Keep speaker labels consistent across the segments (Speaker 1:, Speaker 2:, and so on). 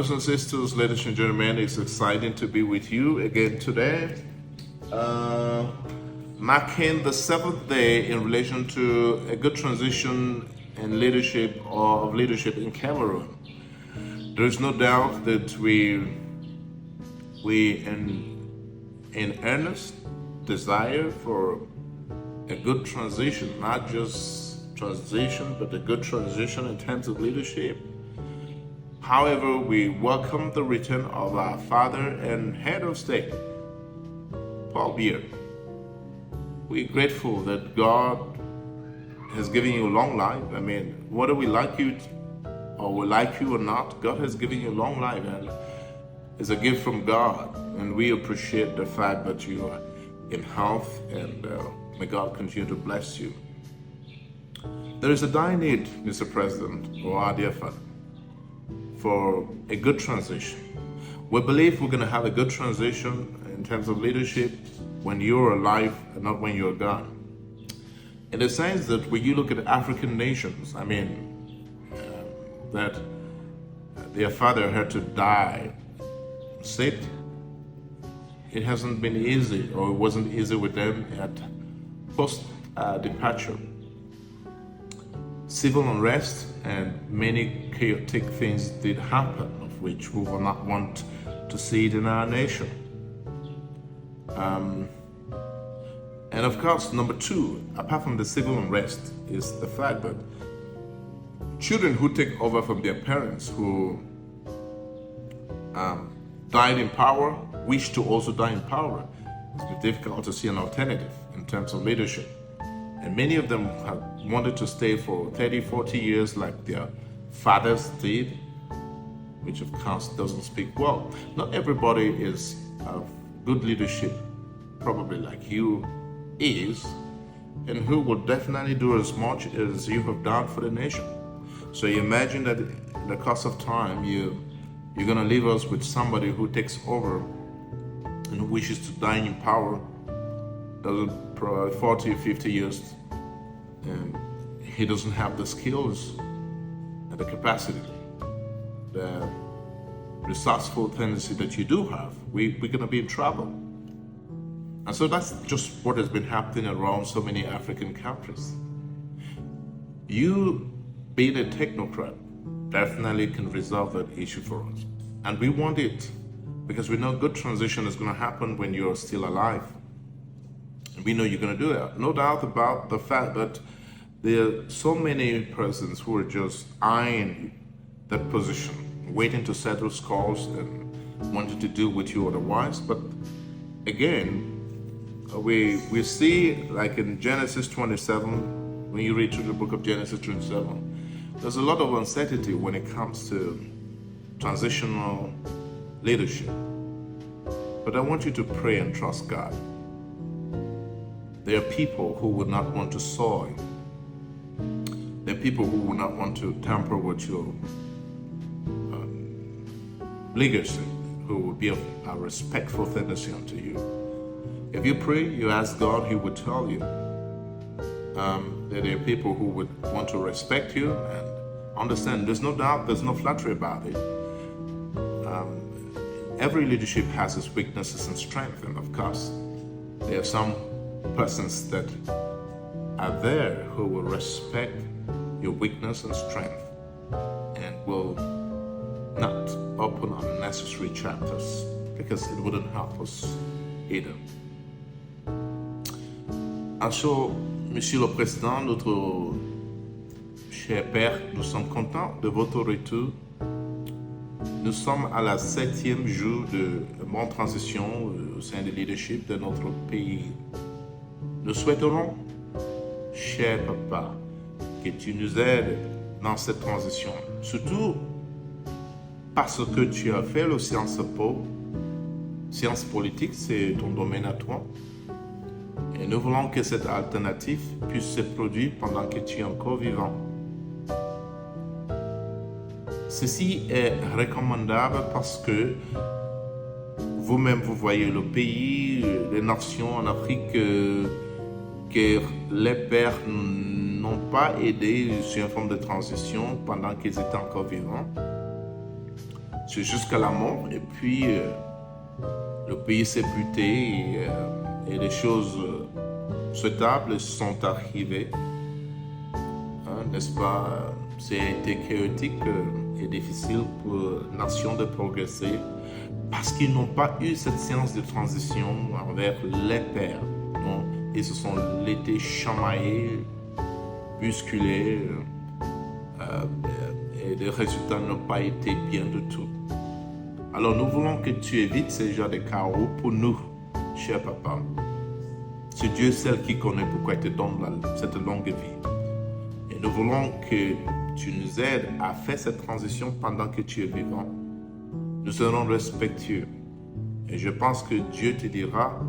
Speaker 1: brothers and sisters, ladies and gentlemen, it's exciting to be with you again today, marking the seventh day in relation to a good transition in leadership or of leadership in Cameroon. There is no doubt that we in earnest desire for a good transition, not just transition, but a good transition in terms of leadership. However, we welcome the return of our father and head of state, Paul Biya. We're grateful that God has given you a long life. I mean, whether we like you or not, God has given you a long life, and it's a gift from God. And we appreciate the fact that you are in health, and may God continue to bless you. There is a dire need, Mr. President, or our dear Father, for a good transition. We believe we're going to have a good transition in terms of leadership when you're alive and not when you're gone. In the sense that when you look at African nations, I mean, that their father had to die sick, it hasn't been easy, or it wasn't easy with them at post-departure. Civil unrest and many chaotic things did happen, of which we will not want to see it in our nation. And of course, number two, apart from the civil unrest, is the fact that children who take over from their parents who died in power wish to also die in power. It's difficult to see an alternative in terms of leadership. And many of them have wanted to stay for 30, 40 years like their fathers did, which of course doesn't speak well. Not everybody is of good leadership, probably like you is, and who will definitely do as much as you have done for the nation. So you imagine that in the course of time, you're going to leave us with somebody who takes over and who wishes to die in power, doesn't probably 40 or 50 years, and he doesn't have the skills and the capacity, the resourceful tendency that you do have. We're going to be in trouble. And so that's just what has been happening around so many African countries. You, being a technocrat, definitely can resolve that issue for us. And we want it because we know good transition is going to happen when you're still alive. And we know you're going to do that. No doubt about the fact that there are so many persons who are just eyeing that position, waiting to settle scores and wanting to deal with you otherwise. But again, we see, like in Genesis 27, when you read through the book of Genesis 27, there's a lot of uncertainty when it comes to transitional leadership. But I want you to pray and trust God. There are people who would not want to soil. There are people who would not want to tamper with your legacy, who will be of a respectful tendency unto you. If you pray, you ask God, He would tell you that there are people who would want to respect you and understand. There's no doubt, there's no flattery about it. Every leadership has its weaknesses and strengths, and of course, there are some persons that are there who will respect your weakness and strength and will not open unnecessary chapters because it wouldn't help us either. Alors, Monsieur le Président, notre cher Père, nous sommes contents de votre retour. Nous sommes à la 7e jour de bonne transition au sein du leadership de notre pays. Nous souhaiterons, cher Papa, que tu nous aides dans cette transition. Surtout parce que tu as fait le Sciences Po. Sciences politiques, c'est ton domaine à toi. Et nous voulons que cette alternative puisse se produire pendant que tu es encore vivant. Ceci est recommandable parce que vous-même, vous voyez le pays, les nations en Afrique que les pères n'ont pas aidé sur une forme de transition pendant qu'ils étaient encore vivants. c'est jusqu'à la mort. Et puis, le pays s'est buté et les choses souhaitables sont arrivées. N'est-ce pas? C'est été chaotique et difficile pour la nation de progresser parce qu'ils n'ont pas eu cette séance de transition envers les pères. Non? Ils se sont laissés chamailler, bousculer et les résultats n'ont pas été bien du tout. Alors nous voulons que tu évites ce genre de chaos pour nous, cher papa. C'est Dieu seul qui connaît pourquoi il te donne cette longue vie. Et nous voulons que tu nous aides à faire cette transition pendant que tu es vivant. Nous serons respectueux. Et je pense que Dieu te dira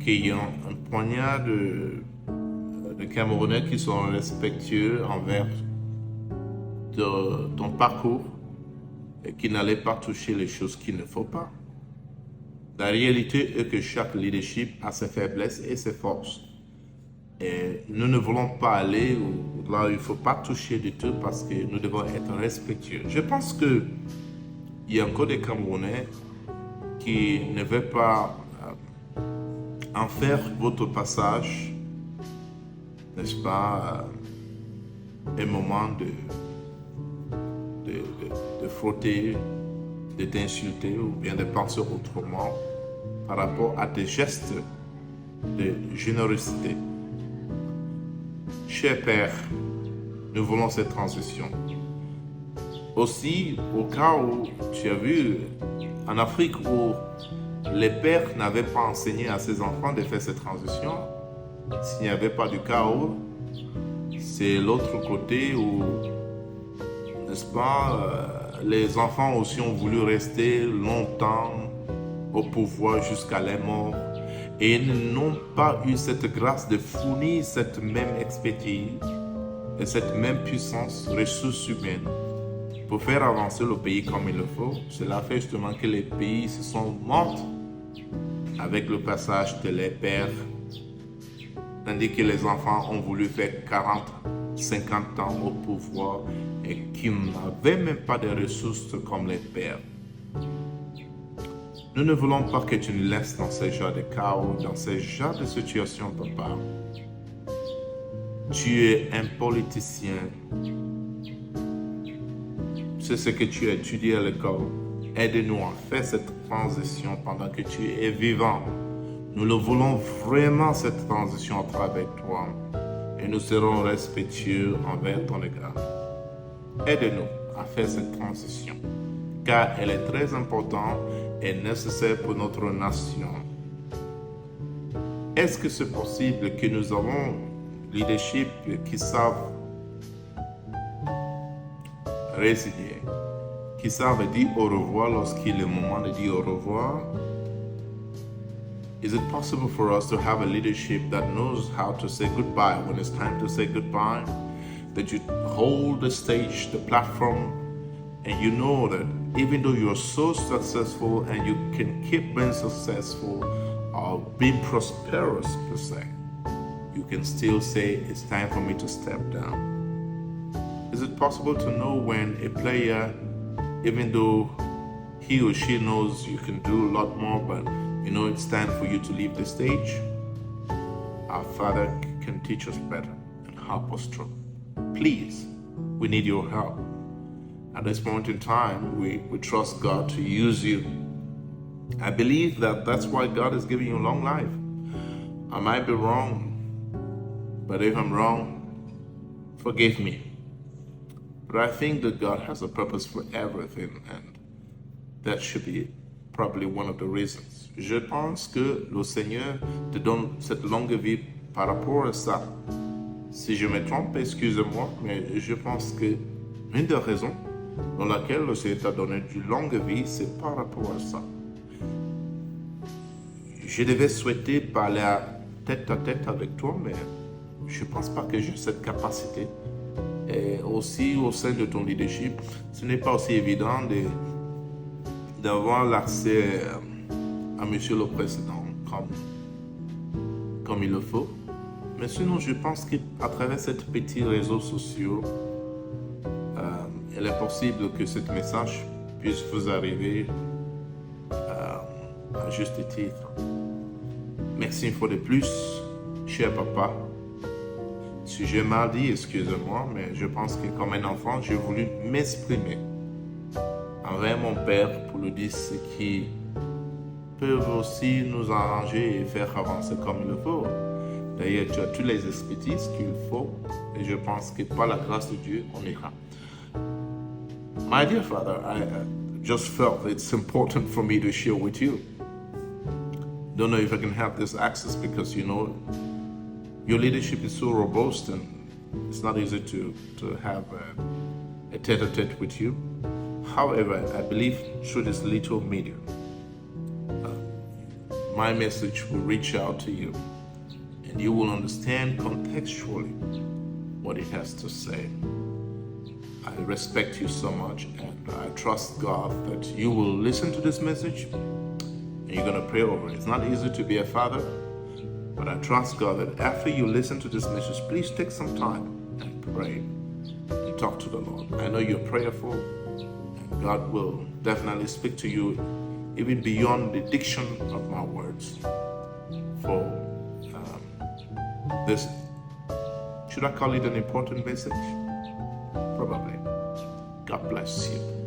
Speaker 1: qu'il y a un poignard de Camerounais qui sont respectueux envers ton parcours et qui n'allaient pas toucher les choses qu'il ne faut pas. La réalité est que chaque leadership a ses faiblesses et ses forces. Et nous ne voulons pas aller là où il ne faut pas toucher du tout parce que nous devons être respectueux. Je pense qu'il y a encore des Camerounais qui ne veulent pas en faire votre passage, n'est-ce pas, un moment de frotter, de t'insulter ou bien de penser autrement par rapport à des gestes de générosité. Cher Père, nous voulons cette transition. Aussi, au cas où tu as vu en Afrique où les pères n'avaient pas enseigné à ses enfants de faire cette transition, s'il n'y avait pas du chaos, c'est l'autre côté où, n'est-ce pas, les enfants aussi ont voulu rester longtemps au pouvoir jusqu'à la mort et ils n'ont pas eu cette grâce de fournir cette même expertise et cette même puissance, ressources humaines pour faire avancer le pays comme il le faut. Cela fait justement que les pays se sont morts avec le passage de les pères, tandis que les enfants ont voulu faire 40, 50 ans au pouvoir et qui n'avaient même pas de ressources comme les pères. Nous ne voulons pas que tu nous laisses dans ce genre de chaos, dans ce genre de situation, papa. Tu es un politicien. C'est ce que tu as étudié à l'école. Aide-nous à faire cette transition pendant que tu es vivant. Nous le voulons vraiment, cette transition à travers toi. Et nous serons respectueux envers ton égard. Aide-nous à faire cette transition, car elle est très importante et nécessaire pour notre nation. Est-ce que c'est possible que nous avons leadership qui savent résigner, qui savent dire au revoir lorsqu'il est le moment de dire au revoir? Is it possible for us to have a leadership that knows how to say goodbye when it's time to say goodbye? That you hold the stage, the platform, and you know that even though you're so successful and you can keep being successful or being prosperous per se, you can still say it's time for me to step down. Is it possible to know when a player, even though he or she knows you can do a lot more, but you know it's time for you to leave the stage? Our Father can teach us better and help us through. Please, we need your help. At this point in time, we trust God to use you. I believe that that's why God is giving you a long life. I might be wrong, but if I'm wrong, forgive me. But I think that God has a purpose for everything, and that should be probably one of the reasons. Je pense que le Seigneur te donne cette longue vie par rapport à ça. Si je me trompe, excusez-moi, mais je pense que l'une des raisons dans laquelle le Seigneur t'a donné une longue vie, c'est par rapport à ça. Je devais souhaiter parler tête à tête avec toi, mais je ne pense pas que j'ai cette capacité. Et aussi, au sein de ton leadership, ce n'est pas aussi évident d'avoir l'accès à Monsieur le Président comme il le faut. Mais sinon, je pense qu'à travers ces petits réseaux sociaux, il est possible que ce message puisse vous arriver à juste titre. Merci une fois de plus, cher papa. Si j'ai mal dit, excusez-moi, mais je pense que comme un enfant, j'ai voulu m'exprimer envers mon père pour lui dire ce qui peut aussi nous arranger et faire avancer comme il le faut. D'ailleurs, tu as toutes les expertises qu'il faut et je pense que par la grâce de Dieu, on ira. My dear Father, I just felt it's important for me to share with you. Don't know if I can have this access because your leadership is so robust and it's not easy to have a tete-a-tete with you. However, I believe through this little medium, my message will reach out to you and you will understand contextually what it has to say. I respect you so much and I trust God that you will listen to this message and you're going to pray over it. It's not easy to be a father, but I trust God that after you listen to this message, please take some time and pray and talk to the Lord. I know you're prayerful and God will definitely speak to you even beyond the diction of my words for this. Should I call it an important message? Probably. God bless you.